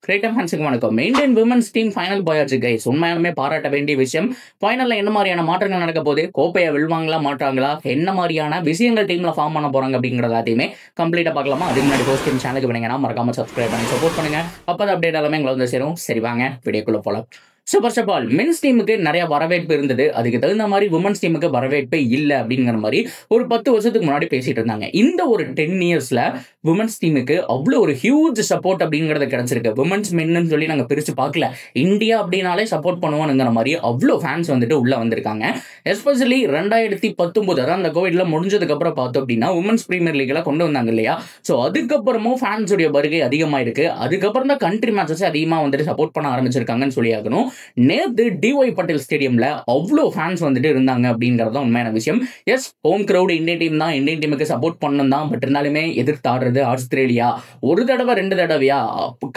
கிரேட்டம் ஹேண்ட்ஸுக்கு வணக்கம். Indian women's team final போயாச்சு guys. உண்மையாலுமே பாராட்ட வேண்டிய விஷயம். ஃபைனல்ல என்ன மாதிரியான மாற்றங்கள் நடக்க போகுது, கோப்பையை வெல்வாங்களா மாட்டாங்களா, என்ன மாதிரியான விஷயங்கள் டீம்ல ஃபார்ம் பண்ண போறாங்க அப்படிங்கிற எல்லாத்தையுமே கம்ப்ளீட்டா பார்க்கலாமா? அதுக்கு முன்னாடி போஸ்ட் டீம் சேனலுக்கு பண்ணீங்கன்னா மறக்காம சப்ஸ்கிரைப் பண்ணி சப்போர்ட் பண்ணுங்க. அப்போ அப்டேட் எல்லாமே எங்களை வந்து சேரும். சரி வாங்க வீடியோக்குள்ள போலாம். ஃபர்ஸ்ட் ஆஃப் ஆல் மென்ஸ் டீமுக்கு நிறைய வரவேற்பு இருந்தது. அதுக்கு தகுந்த மாதிரி உமன்ஸ் டீமுக்கு வரவேற்பே இல்லை அப்படிங்கிற மாதிரி ஒரு 10 வருஷத்துக்கு முன்னாடி பேசிட்டு இருந்தாங்க. இந்த ஒரு 10 இயர்ஸ்ல உமன்ஸ் டீமுக்கு அவ்வளோ ஒரு ஹியூஜ் சப்போர்ட் அப்படிங்கிறது கிடைச்சிருக்கு. உமன்ஸ் மென்னு சொல்லி நாங்கள் பிரித்து பார்க்கல, இந்தியா அப்படின்னாலே சப்போர்ட் பண்ணுவோங்கிற மாதிரி அவ்வளோ ஃபேன்ஸ் வந்துட்டு உள்ள வந்திருக்காங்க. எஸ்பெஷலி 2019 அதான் அந்த கோவிட்ல முடிஞ்சதுக்கு அப்புறம் பார்த்தோம் அப்படின்னா உமன்ஸ் பிரீமியர் லீக்ல கொண்டு வந்தாங்க இல்லையா? ஸோ அதுக்கப்புறமும் ஃபேன்ஸ் உடைய வருகை அதிகமாக இருக்கு. அதுக்கப்புறம் தான் கண்ட்ரி மேட்சஸ் அதிகமாக வந்துட்டு சப்போர்ட் பண்ண ஆரம்பிச்சிருக்காங்கன்னு சொல்லி ஆகணும். நேத்து டிஒய் பட்டேல் ஸ்டேடியம்ல அவ்வளோ ஃபேன்ஸ் வந்துட்டு இருந்தாங்க அப்படிங்கிறது தான் உண்மையான விஷயம். Yes, home crowd Indian team தான், இந்தியன் டீமுக்கு சப்போர்ட் பண்ணணும் தான். பட் இருந்தாலுமே எதிர்த்து ஆடுறது ஆஸ்திரேலியா. ஒரு தடவை 2 தடவையா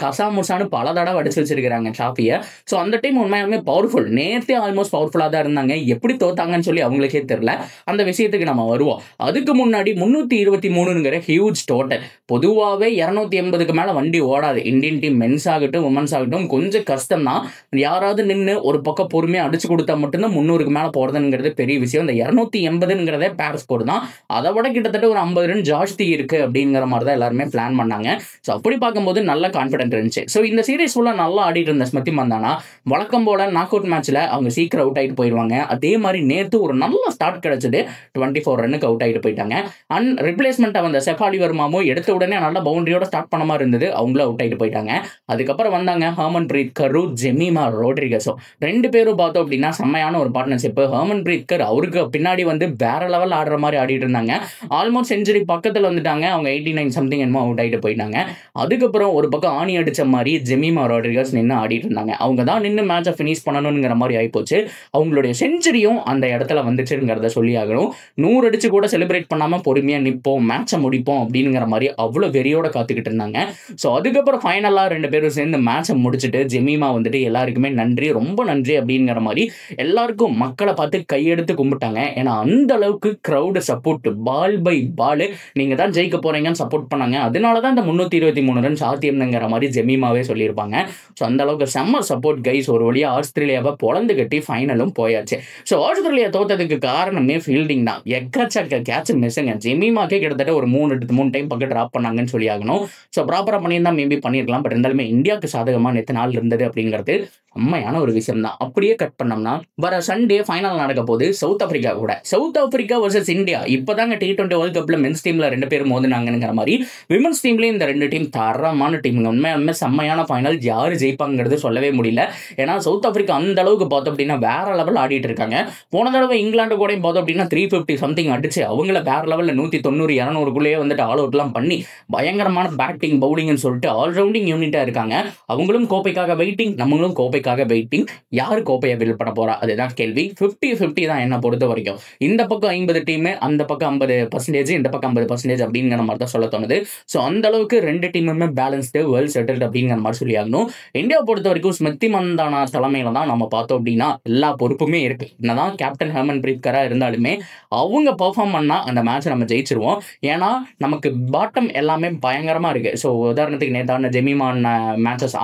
கசாமுசான்னு பல தடவை அடிச்சு வச்சிருக்காங்க டிராஃபியை. ஸோ அந்த டீம் உண்மையாலுமே பவர்ஃபுல். நேற்றே ஆல்மோஸ்ட் பவர்ஃபுல்லாக தான் இருந்தாங்க. எப்படி தோத்தாங்கன்னு சொல்லி அவங்களுக்கே தெரியல. அந்த விஷயத்துக்கு நம்ம வருவோம். அதுக்கு முன்னாடி 323ங்கிற ஹியூஜ் டோட்டல். பொதுவாகவே 280க்கு மேலே வண்டி ஓடாது. இந்தியன் டீம் மென்ஸ் ஆகட்டும் உமன்ஸ் ஆகட்டும் கொஞ்சம் கஷ்டம் தான். யாராவது நின்று ஒரு பக்கம் பொறுமையாக அடிச்சு கொடுத்தா மட்டும்தான் 300க்கு மேலே போகிறதுங்கிறது பெரிய விஷயம். இந்த 280ங்கிறதே பேர் ஸ்கோர் தான். அதை விட கிட்டத்தட்ட ஒரு 50 ரன் ஜாஸ்தி இருக்கு அப்படிங்கிற மாதிரி தான் எல்லாருமே பிளான் பண்ணாங்க. ஸோ அப்படி பார்க்கும்போது நல்ல கான்ஃபிடென்ட் இருந்துச்சு. ஸோ இந்த சீரீஸ் ஃபுல்லாக நல்லா ஆடிட்டு இருந்த ஸ்மிருதி மந்தானா வழக்கம் போல நாக் அவுட் மேட்ச்ல அவங்க சீக்கிரம் அவுட் ஆகிட்டு போயிடுவாங்க. அதே மாதிரி நேற்று ஒரு நல்ல ஸ்டார்ட் கிடைச்சது. 24 ரன்னுக்கு அவுட் ஆகிட்டு போயிட்டாங்க. அண்ட் ரிப்ளேஸ்மெண்ட் வந்த செஃபாலி வர்மாவும் எடுத்த உடனே நல்ல பவுண்டரியோட ஸ்டார்ட் பண்ண மாதிரி இருந்தது. அவங்களும் அவுட் ஆகிட்டு போயிட்டாங்க. அதுக்கப்புறம் வந்தாங்க ஹர்மன்பிரீத் கர், ஜெமிமா ரோட்ரிகஸோ. 2 பேரும் பார்த்தோம் அப்படின்னா செம்மையான ஒரு பார்ட்னர்ஷிப். ஹர்மன்பிரீத் கர் அவருக்கு பின்னாடி வந்து வேற லெவல் ஆடுற மாதிரி ஆடிட்டு இருந்தாங்க. ஆல்மோஸ்ட் செஞ்சுரி பக்கத்தில் வந்துட்டாங்க. அவங்க 89 சம்திங் என்னமோ அவுட் ஆகிட்டு போயிட்டாங்க. அதுக்கப்புறம் ஒரு பக்கம் ஆணி அடிச்ச மாதிரி ஜெமிமா ரோட்ரிகஸ் நின்று ஆடிட்டு இருந்தாங்க. அவங்க தான் நின்று மேட்சை ஃபினிஷ் பண்ணணுங்கிற மாதிரி ஆயிப்போச்சு. அவங்களுடைய செஞ்சுரியும் அந்த இடத்துல வந்துச்சுங்கிறத சொல்லி ஆகணும். 100 அடிச்சு கூட செலிப்ரேட் பண்ணாம பொறுமையா நிற்போம், மேட்சை முடிப்போம் அப்படிங்கிற மாதிரி அவ்வளோ வெறியோட காத்துக்கிட்டு இருந்தாங்க. ஸோ அதுக்கப்புறம் ஃபைனலாக 2 பேரும் சேர்ந்து மேட்சை முடிச்சுட்டு ஜெமிமா வந்துட்டு எல்லாருக்குமே நன்றி, ரொம்ப நன்றி அப்படிங்கிற மாதிரி எல்லாருக்கும் மக்களை பார்த்து கையெடுத்து கும்பிட்டாங்க. ஏன்னா அந்த அளவுக்கு கிரௌடு சப்போர்ட், பால் பை பால் நீங்க தான் ஜெயிக்க போறீங்கன்னு சப்போர்ட் பண்ணாங்க. அதனால தான் இந்த 323 ரன் சாத்தியம்ங்கிற மாதிரி ஜெமிமாவே சொல்லியிருப்பாங்க. ஸோ அந்த அளவுக்கு செம்ம சப்போர்ட் கைஸ். ஒரு வழியா ஆஸ்திரேலியாவை பொழந்து கட்டி ஃபைனலும் போயாச்சு. ஸோ ஆஸ்திரேலியா தோத்ததுக்கு காரணமே ஃபீல்டிங் தான். எக்கச்சக்க கேட்ச் மிஸ்ஸுங்க. ஜெமிமாக்கே கிட்டத்தட்ட ஒரு 3 டைம் பக்கம் ட்ராப் பண்ணாங்கன்னு சொல்லி ஆகணும். ஸோ ப்ராப்பராக பண்ணியிருந்தா மேபி பண்ணியிருக்கலாம். பட் இருந்தாலுமே இந்தியாவுக்கு சாதகமாக நேற்று நாள் இருந்தது அப்படிங்கிறது உண்மையான ஒரு விஷயம் தான். அப்படியே கட் பண்ணோம்னா வர சண்டே ஃபைனல் நடக்க போது சவுத் ஆப்பிரிக்கா கூட. South Africa versus India. இப்போதாங்க T20 வேர்ல்ட் கப்ல மென்ஸ் டீம்ல 2 பேரும் மோதினாங்கிற மாதிரி விமன்ஸ் டீம்லயும் இந்த 2 டீம் தரமான டீம். உண்மையாலுமே செம்மையான ஃபைனல். யாரு ஜெயிப்பாங்கிறது சொல்லவே முடியல. ஏன்னா சவுத் ஆப்பிரிக்கா அந்த அளவுக்கு பார்த்தோம் அப்படின்னா வேற லெவல் ஆடிட்டு இருக்காங்க. போன தடவை இங்கிலாந்து கூட பார்த்தோம் அப்படின்னா 350 சம்திங் அடிச்சு அவங்கள வேற லெவலில் 190 200க்குள்ளேயே வந்துட்டு ஆல் அவுட்லாம் பண்ணி பயங்கரமான பேட்டிங் பவுலிங்னு சொல்லிட்டு ஆல்ரவுண்டிங் யூனிட்டா இருக்காங்க. அவங்களும் கோப்பைக்காக வெயிட்டிங், நம்மளும் கோப்பைக்காக வெயிட்டிங். யாரு கோப்பையை வில் பண்ண போறா அதுதான் கேள்வி. 50-50 தான் என்ன பொறுத்த வரைக்கும். இந்த பக்கம் 50 டீம், அந்த பக்கம் 50%, இந்த பக்கம் 50% அப்படிங்கிற மாதிரி தான் சொல்ல தோணுது. ஸோ அந்த அளவுக்கு 2 டீமுமே பேலன்ஸ்டு, வெல் செட்டில்டு அப்படிங்கிற மாதிரி சொல்லி ஆகணும். இந்தியா பொறுத்த வரைக்கும் ஸ்மிருதி மந்தானா தலைமையில தான் நம்ம பார்த்தோம் அப்படின்னா எல்லா பொறுப்புமே இருக்கு. என்னதான் கேப்டன் ஹர்மன்பிரீத் கரா இருந்தாலுமே அவங்க பெர்ஃபார்ம் பண்ணா அந்த மேட்ச் நம்ம ஜெயிச்சிருவோம். ஏன்னா நமக்கு பாட்டம் எல்லாமே பயங்கரமா இருக்கு. ஸோ உதாரணத்துக்கு நேற்றான ஜெமிமான் மேட்சஸ்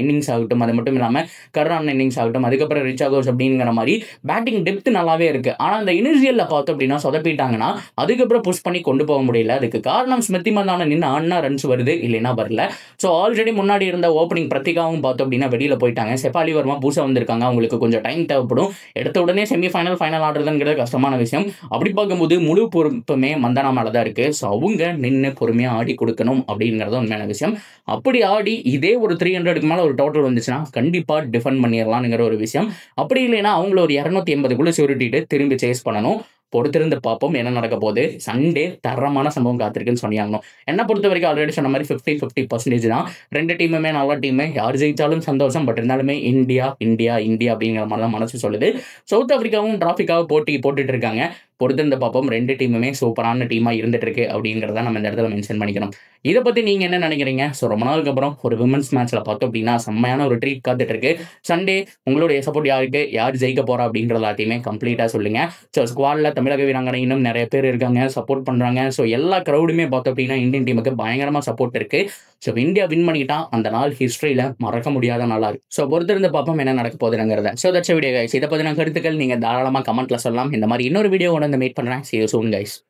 இன்னிங்ஸ் ஆகட்டும், அது மட்டும் இல்லாமல் கர்ரான் இன்னிங்ஸ் ஆகட்டும், அதுக்கப்புறம் ரிச்சா கோஸ் அப்படிங்கிற மாதிரி பேட்டிங் டெப்த் நல்லாவே இருக்கு. ஆனால் அந்த இனிஷியல்ல பார்த்தோம் அப்படின்னா சொதப்பிட்டாங்கன்னா அதுக்கப்புறம் புஷ் பண்ணி கொண்டு போக முடியல. அதுக்கு காரணம் ஸ்மிருதி மந்தானா நின்று ஆடினா ரன்ஸ் வருது, இல்லைன்னா வரல. ஸோ ஆல்ரெடி முன்னாடி இருந்த ஓப்பனிங் பிரத்திகாவும் பார்த்தோம் அப்படின்னா வெளியில போயிட்டாங்க. செஃபாலி வர்மா புதுசாக வந்திருக்காங்க. அவங்களுக்கு கொஞ்சம் டைம் தேவைப்படும். எடுத்த உடனே செமிஃபைனல் ஃபைனல் ஆடுறதுங்கிறது கஷ்டமான விஷயம். அப்படி பார்க்கும்போது முழு பொறுப்புமே மந்தானா மேலே தான் இருக்கு. ஸோ அவங்க நின்று பொறுமையாக ஆடி கொடுக்கணும் அப்படிங்கிறது உண்மையான விஷயம். அப்படி ஆடி இதே ஒரு 300க்கு மேலே ஒரு டோட்டல் வந்துச்சுன்னா கண்டிப்பாக டிஃபெண்ட் பண்ணிடலாம்ங்கிற ஒரு விஷயம். அப்படி இல்லைன்னா அவங்கள ஒரு 280க்குள்ள சுருட்டிட்டு திரும்பி சேஸ் பண்ணணும். பொறுத்திருந்து பார்ப்போம் என்ன நடக்க போகுது. சண்டே தரமான சம்பவம் காத்திருக்குன்னு சொன்னாங்க. என்ன பொறுத்த வரைக்கும் ஆல்ரெடி சொன்ன மாதிரி 50-50% தான். 2 டீமுமே நல்ல டீமு. யார் ஜெயிச்சாலும் சந்தோஷம். பட் இருந்தாலுமே இந்தியா இந்தியா இந்தியா அப்படிங்கிற மாதிரி தான் மனசு சொல்லுது. சவுத் ஆப்பிரிக்காவும் டிராஃபிக்காக போட்டுட்டு இருக்காங்க. பொறுத்திருந்து பார்ப்போம். 2 டீமுமே சூப்பரான டீமாக இருந்துட்டு இருக்கு அப்படிங்கிறத நம்ம இந்த இடத்துல மென்ஷன் பண்ணிக்கணும். இதை பற்றி நீங்கள் என்ன நினைக்கிறீங்க? ஸோ ரொம்ப நாளுக்கு அப்புறம் ஒரு விமன்ஸ் மேட்ச்சில் பார்த்தோம் அப்படின்னா செம்மையான ஒரு ட்ரீட் காத்துட்டு இருக்கு. சண்டே உங்களுடைய சப்போர்ட் யாருக்கு, யார் ஜெயிக்க போகிறா அப்படின்ற எல்லாத்தையுமே கம்ப்ளீட்டாக சொல்லுங்கள். ஸோ ஸ்குவாடில் தமிழக வீராங்கனை இன்னும் நிறைய பேர் இருக்காங்க, சப்போர்ட் பண்ணுறாங்க. ஸோ எல்லா க்ரௌடுமே பார்த்தோம் அப்படின்னா இந்தியன் டீமுக்கு பயங்கரமாக சப்போர்ட் இருக்குது. ஸோ இந்தியா வின் பண்ணிட்டா அந்த நாள் ஹிஸ்ட்ரியில் மறக்க முடியாத நாளாக இருக்கும். ஸோ பொறுத்திருந்து பார்ப்போம் என்ன நடக்க போகுதுங்கிறத. So that's video guys. இதை பற்றின கருத்துக்கள் நீங்கள் தாராளமாக கமெண்ட்டில் சொல்லலாம். இந்த மாதிரி இன்னொரு வீடியோ கொண்டு வந்து மீட் பண்ணுறேன். See you soon guys.